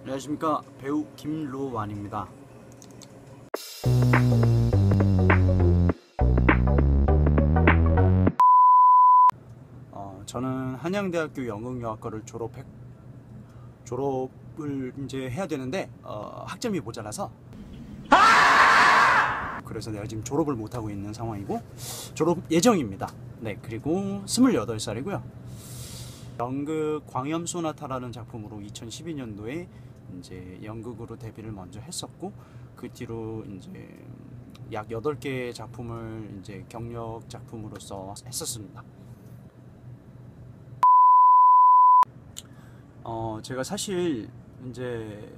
안녕하십니까, 배우 김로완입니다. 저는 한양대학교 연극영화과를 졸업을 이제 해야 되는데 학점이 모자라서 그래서 내가 지금 졸업을 못하고 있는 상황이고 졸업 예정입니다. 네, 그리고 28살이고요. 연극 광염소나타라는 작품으로 2012년도에 이제 연극으로 데뷔를 먼저 했었고, 그 뒤로 이제 약 8개의 작품을 이제 경력 작품으로서 했었습니다. 제가 사실 이제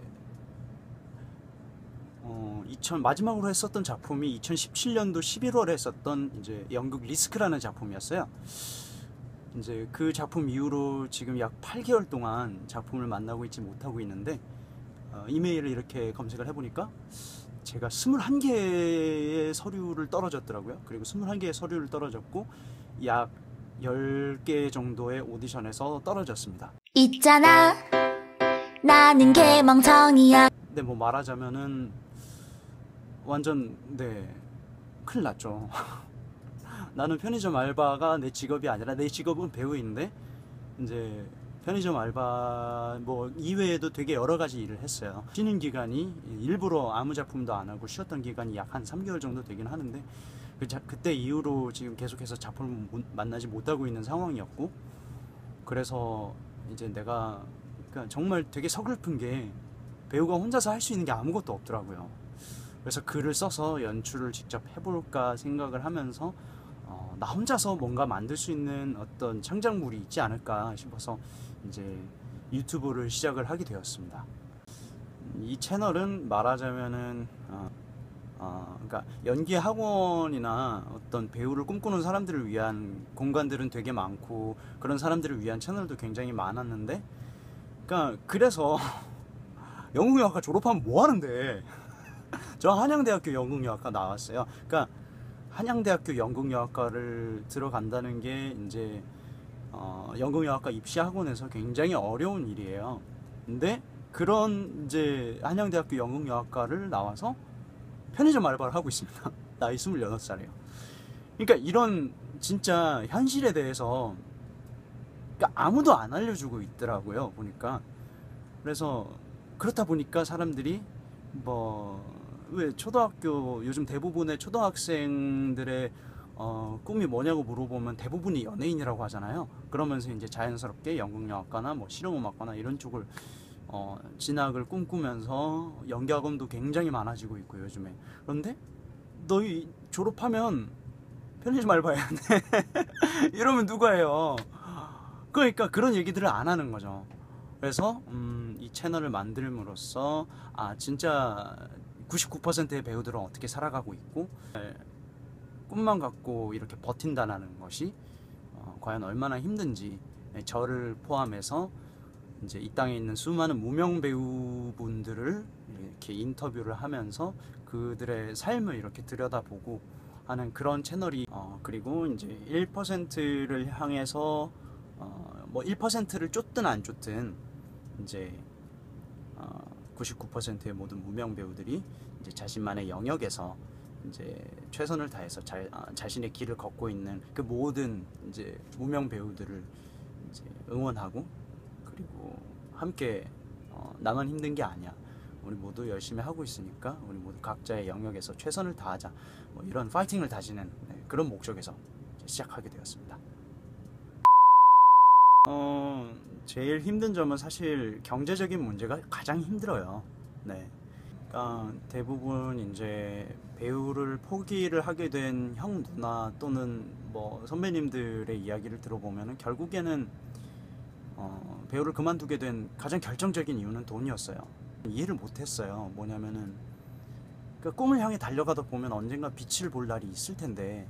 마지막으로 했었던 작품이 2017년도 11월에 했었던 이제 연극 리스크라는 작품이었어요. 이제 그 작품 이후로 지금 약 8개월 동안 작품을 만나고 있지 못하고 있는데, 이메일을 이렇게 검색을 해보니까 제가 21개의 서류를 떨어졌더라고요. 그리고 21개의 서류를 떨어졌고 약 10개 정도의 오디션에서 떨어졌습니다. 있잖아, 나는 개멍청이야. 근데 뭐 말하자면은 완전 큰일 났죠. 나는 편의점 알바가 내 직업이 아니라, 내 직업은 배우인데 이제 편의점 알바 뭐 이외에도 되게 여러 가지 일을 했어요. 쉬는 기간이, 일부러 아무 작품도 안 하고 쉬었던 기간이 약 한 3개월 정도 되긴 하는데, 그때 이후로 지금 계속해서 작품을 만나지 못하고 있는 상황이었고, 그래서 이제 내가 그러니까 정말 되게 서글픈 게 배우가 혼자서 할 수 있는 게 아무것도 없더라고요. 그래서 글을 써서 연출을 직접 해볼까 생각을 하면서 나 혼자서 뭔가 만들 수 있는 어떤 창작물이 있지 않을까 싶어서 이제 유튜브를 시작을 하게 되었습니다. 이 채널은 말하자면은 그러니까 연기 학원이나 어떤 배우를 꿈꾸는 사람들을 위한 공간들은 되게 많고, 그런 사람들을 위한 채널도 굉장히 많았는데, 그러니까 그래서 연극영화과 졸업하면 뭐 하는데? 저 한양대학교 연극영화과 나왔어요. 그러니까 한양대학교 연극영화과를 들어간다는 게 이제 연극영화과 입시학원에서 굉장히 어려운 일이에요. 근데 그런 이제 한양대학교 연극영화과를 나와서 편의점 알바를 하고 있습니다. 나이 26살이에요. 그러니까 이런 진짜 현실에 대해서 그러니까 아무도 안 알려주고 있더라고요, 보니까. 그래서 그렇다 보니까 사람들이 왜 초등학교, 요즘 대부분의 초등학생들의 꿈이 뭐냐고 물어보면 대부분이 연예인이라고 하잖아요. 그러면서 이제 자연스럽게 연극영화과나 뭐 실용음악과나 이런 쪽을 진학을 꿈꾸면서 연기학원도 굉장히 많아지고 있고 요즘에. 그런데 너희 졸업하면 편의점 알바해야 돼. 이러면 누가 해요? 그러니까 그런 얘기들을 안 하는 거죠. 그래서 이 채널을 만들므로써 진짜 99%의 배우들은 어떻게 살아가고 있고, 꿈만 갖고 이렇게 버틴다는 것이 과연 얼마나 힘든지, 저를 포함해서 이제 이 땅에 있는 수많은 무명 배우분들을 이렇게 인터뷰를 하면서 그들의 삶을 이렇게 들여다보고 하는 그런 채널이, 그리고 이제 1%를 향해서 뭐 1%를 쫓든 안 쫓든 이제 99%의 모든 무명 배우들이 이제 자신만의 영역에서 이제 최선을 다해서 자신의 길을 걷고 있는 그 모든 이제 무명 배우들을 이제 응원하고, 그리고 함께 나만 힘든 게 아니야, 우리 모두 열심히 하고 있으니까 우리 모두 각자의 영역에서 최선을 다하자, 뭐 이런 파이팅을 다지는 그런 목적에서 시작하게 되었습니다. 제일 힘든 점은 사실 경제적인 문제가 가장 힘들어요. 그러니까 대부분 이제 배우를 포기를 하게 된 형 누나 또는 뭐 선배님들의 이야기를 들어보면은 결국에는 배우를 그만두게 된 가장 결정적인 이유는 돈이었어요. 이해를 못했어요. 뭐냐면은 그 꿈을 향해 달려가다 보면 언젠가 빛을 볼 날이 있을 텐데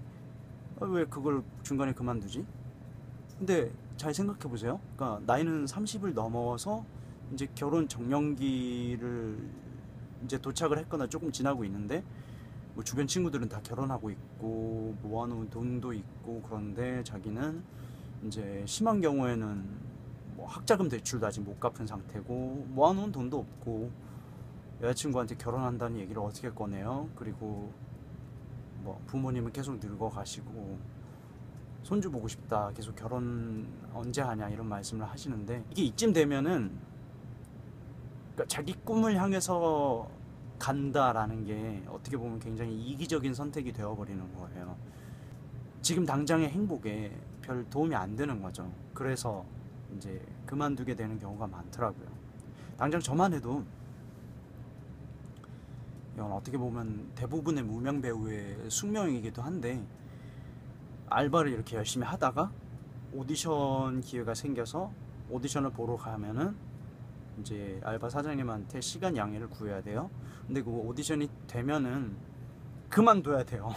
왜 그걸 중간에 그만두지? 근데 잘 생각해 보세요. 그러니까 나이는 30을 넘어서 이제 결혼 정년기를 이제 도착을 했거나 조금 지나고 있는데, 뭐 주변 친구들은 다 결혼하고 있고 모아놓은 돈도 있고, 그런데 자기는 이제 심한 경우에는 뭐 학자금 대출도 아직 못 갚은 상태고 모아놓은 돈도 없고 여자친구한테 결혼한다는 얘기를 어떻게 꺼내요? 그리고 뭐 부모님은 계속 늙어가시고 손주 보고 싶다, 계속 결혼 언제 하냐 이런 말씀을 하시는데, 이게 이쯤 되면은 그러니까 자기 꿈을 향해서 간다라는 게 어떻게 보면 굉장히 이기적인 선택이 되어버리는 거예요. 지금 당장의 행복에 별 도움이 안 되는 거죠. 그래서 이제 그만두게 되는 경우가 많더라고요. 당장 저만 해도 이건 어떻게 보면 대부분의 무명 배우의 숙명이기도 한데, 알바를 이렇게 열심히 하다가 오디션 기회가 생겨서 오디션을 보러 가면은 이제 알바 사장님한테 시간 양해를 구해야 돼요. 근데 그 오디션이 되면은 그만둬야 돼요.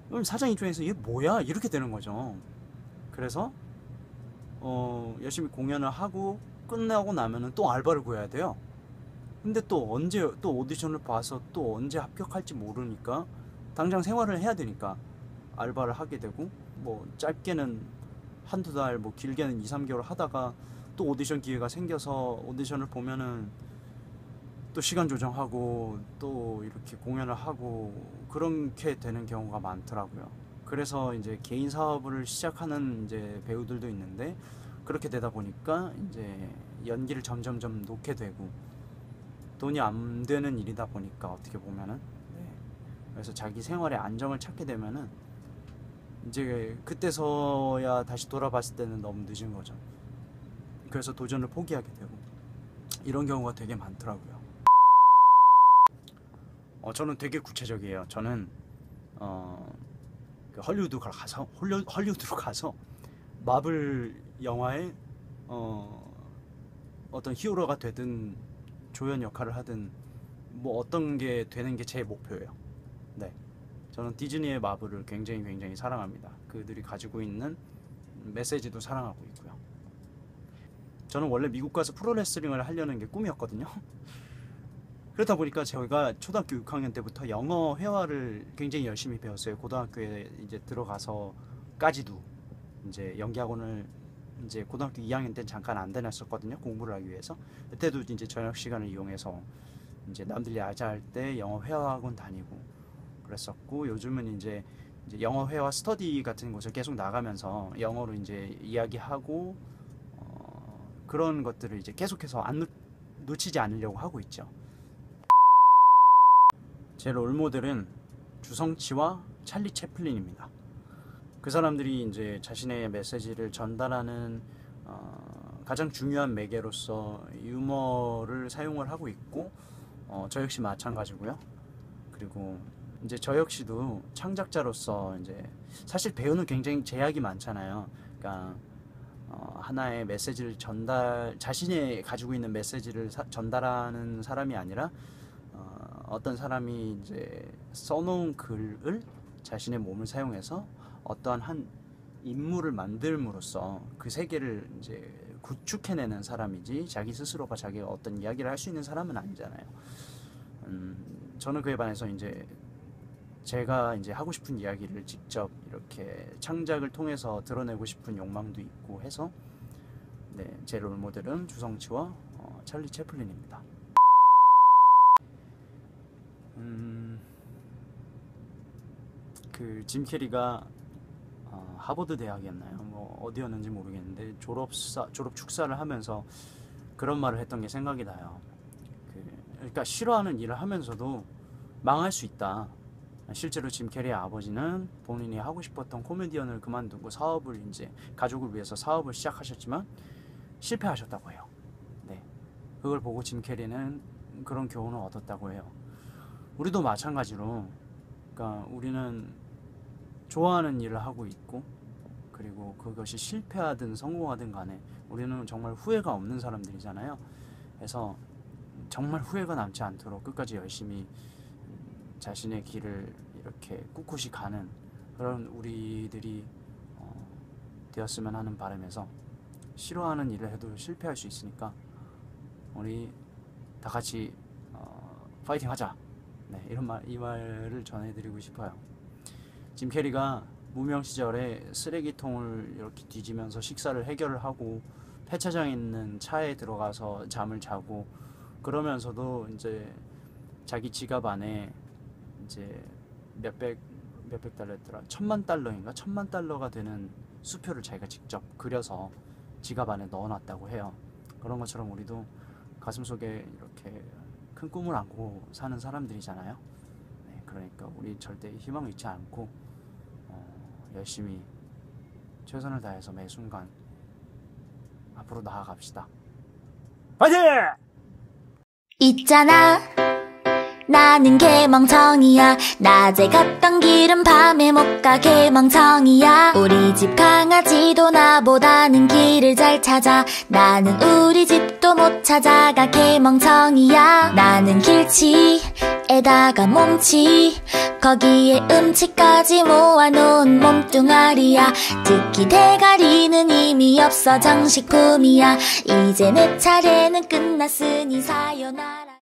그럼 사장 입장에서 얘 뭐야? 이렇게 되는 거죠. 그래서 열심히 공연을 하고 끝나고 나면은 또 알바를 구해야 돼요. 근데 또 언제 또 오디션을 봐서 또 언제 합격할지 모르니까 당장 생활을 해야 되니까 알바를 하게 되고, 뭐 짧게는 한두 달, 뭐 길게는 2, 3개월 하다가 또 오디션 기회가 생겨서 오디션을 보면은 또 시간 조정하고 또 이렇게 공연을 하고 그렇게 되는 경우가 많더라고요. 그래서 이제 개인 사업을 시작하는 이제 배우들도 있는데, 그렇게 되다 보니까 이제 연기를 점점점 놓게 되고 돈이 안 되는 일이다 보니까 어떻게 보면은, 네. 그래서 자기 생활에 안정을 찾게 되면은 이제 그때서야 다시 돌아봤을 때는 너무 늦은 거죠. 그래서 도전을 포기하게 되고 이런 경우가 되게 많더라고요. 저는 되게 구체적이에요. 저는 그 헐리우드로 가서 마블 영화에 어떤 히어로가 되든 조연 역할을 하든 뭐 어떤 게 되는 게 제 목표예요. 네, 저는 디즈니의 마블을 굉장히 사랑합니다. 그들이 가지고 있는 메시지도 사랑하고 있고요. 저는 원래 미국 가서 프로레슬링을 하려는 게 꿈이었거든요. 그렇다 보니까 제가 초등학교 6학년 때부터 영어 회화를 굉장히 열심히 배웠어요. 고등학교에 이제 들어가서까지도 이제 연기학원을 이제 고등학교 2학년 때 잠깐 안 다녔었거든요. 공부를 하기 위해서. 그때도 이제 저녁 시간을 이용해서 이제 남들이 야자할 때 영어 회화학원 다니고 그랬었고, 요즘은 이제 영어 회화 스터디 같은 곳을 계속 나가면서 영어로 이제 이야기하고 그런 것들을 이제 계속해서 안 놓치지 않으려고 하고 있죠. 제 롤모델은 주성치와 찰리 채플린입니다. 그 사람들이 이제 자신의 메시지를 전달하는 가장 중요한 매개로서 유머를 사용을 하고 있고, 저 역시 마찬가지고요. 그리고 이제 저 역시도 창작자로서 이제 사실 배우는 굉장히 제약이 많잖아요. 그러니까 하나의 메시지를 자신이 가지고 있는 메시지를 전달하는 사람이 아니라 어떤 사람이 이제 써놓은 글을 자신의 몸을 사용해서 어떠한 한 인물을 만들므로써 그 세계를 이제 구축해내는 사람이지, 자기 스스로가 자기가 어떤 이야기를 할 수 있는 사람은 아니잖아요. 저는 그에 반해서 이제 제가 이제 하고 싶은 이야기를 직접 이렇게 창작을 통해서 드러내고 싶은 욕망도 있고 해서, 네, 제 롤모델은 주성치와 찰리 채플린입니다. 그 짐 캐리가 하버드 대학이었나요? 뭐 어디였는지 모르겠는데 졸업 축사를 하면서 그런 말을 했던 게 생각이 나요. 그러니까 싫어하는 일을 하면서도 망할 수 있다. 실제로 짐 캐리의 아버지는 본인이 하고 싶었던 코미디언을 그만두고 사업을 이제 가족을 위해서 사업을 시작하셨지만 실패하셨다고 해요. 네, 그걸 보고 짐 캐리는 그런 교훈을 얻었다고 해요. 우리도 마찬가지로, 그러니까 우리는 좋아하는 일을 하고 있고, 그리고 그것이 실패하든 성공하든 간에 우리는 정말 후회가 없는 사람들이잖아요. 그래서 정말 후회가 남지 않도록 끝까지 열심히 자신의 길을 이렇게 꿋꿋이 가는 그런 우리들이 되었으면 하는 바람에서, 싫어하는 일을 해도 실패할 수 있으니까 우리 다 같이 파이팅 하자. 네, 이 말을 전해드리고 싶어요. 짐 캐리가 무명 시절에 쓰레기통을 이렇게 뒤지면서 식사를 해결을 하고 폐차장에 있는 차에 들어가서 잠을 자고 그러면서도 이제 자기 지갑 안에 이제 몇백 달러였더라. 1000만 달러인가? 1000만 달러가 되는 수표를 자기가 직접 그려서 지갑 안에 넣어놨다고 해요. 그런 것처럼 우리도 가슴속에 이렇게 큰 꿈을 안고 사는 사람들이잖아요. 네, 그러니까 우리 절대 희망 잃지 않고 열심히 최선을 다해서 매 순간 앞으로 나아갑시다. 파이팅! 있잖아 나는 개멍청이야 낮에 갔던 길은 밤에 못 가 개멍청이야 우리 집 강아지도 나보다는 길을 잘 찾아 나는 우리 집도 못 찾아가 개멍청이야 나는 길치에다가 몸치 거기에 음치까지 모아놓은 몸뚱아리야 특히 대가리는 이미 없어 장식품이야 이제 내 차례는 끝났으니 사요나라